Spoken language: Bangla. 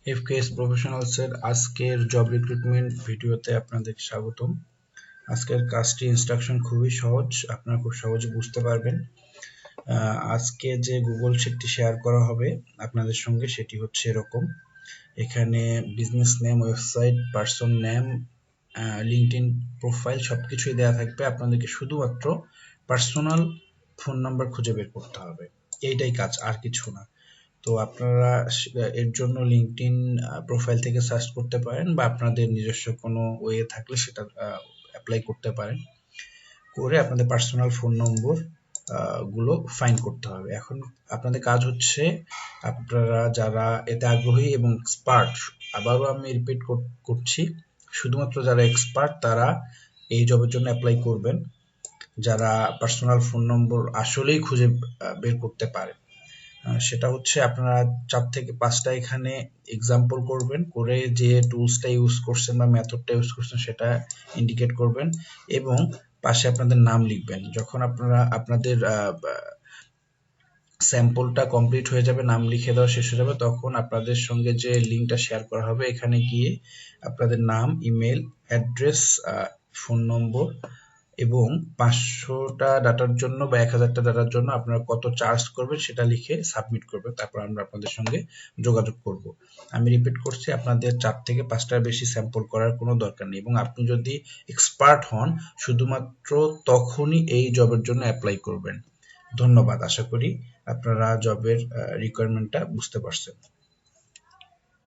এফকেএস প্রফেশনালসের আজকের জব রিক্রুটমেন্ট ভিডিওতে আপনাদেরকে স্বাগতম। আজকের কাজটি ইনস্ট্রাকশন খুবই সহজ, আপনারা খুব সহজে বুঝতে পারবেন। আজকে যে গুগল শিটটি শেয়ার করা হবে আপনাদের সঙ্গে সেটি হচ্ছে এরকম। এখানে business name, website, person name, LinkedIn profile সবকিছুই দেওয়া থাকবে। আপনাদেরকে শুধুমাত্র পার্সোনাল ফোন নাম্বার খুঁজে বের করতে হবে, এইটাই কাজ, আর কিছু না। তো আপনারা এর জন্য লিঙ্কডইন প্রোফাইল থেকে সার্চ করতে পারেন বা আপনাদের নিজস্ব কোনো ওয়ে থাকলে সেটা অ্যাপ্লাই করতে পারেন। করে আপনাদের পার্সোনাল ফোন নম্বর গুলো ফাইন্ড করতে হবে। এখন আপনাদের কাজ হচ্ছে, আপনারা যারা এতে আগ্রহী এবং এক্সপার্ট, আবারও আমি রিপিট করছি, শুধুমাত্র যারা এক্সপার্ট তারা এই জবের জন্য অ্যাপ্লাই করবেন। যারা পার্সোনাল ফোন নম্বর আসলেই খুঁজে বের করতে পারে, সেটা হচ্ছে আপনারা 4 থেকে 5টা এখানে এক্সাম্পল করবেন, করে যে টুলসটা ইউজ করছেন বা মেথডটা ইউজ করছেন সেটা ইন্ডিকেট করবেন এবং পাশে আপনাদের নাম লিখবেন। যখন আপনারা আপনাদের স্যাম্পলটা কমপ্লিট হয়ে যাবে, নাম লিখে দেওয়া শেষ হয়ে যাবে, তখন আপনাদের সঙ্গে যে লিঙ্কটা শেয়ার করা হবে এখানে গিয়ে আপনাদের নাম, ইমেল অ্যাড্রেস, ফোন নম্বর এবং 500টা ডাটার জন্য বা 1000টা ডাটার জন্য আপনারা কত চার্জ করবেন সেটা লিখে সাবমিট করবেন। তারপর আমরা আপনাদের সঙ্গে যোগাযোগ করব। আমি রিপিট করছি, আপনাদের 4 থেকে 5টার বেশি স্যাম্পল করার কোনো দরকার নেই এবং আপনি যদি এক্সপার্ট হন শুধুমাত্র তখনই এই জবের জন্য অ্যাপ্লাই করবেন। ধন্যবাদ। আশা করি আপনারা জবের রিকোয়ারমেন্টটা বুঝতে পারছেন।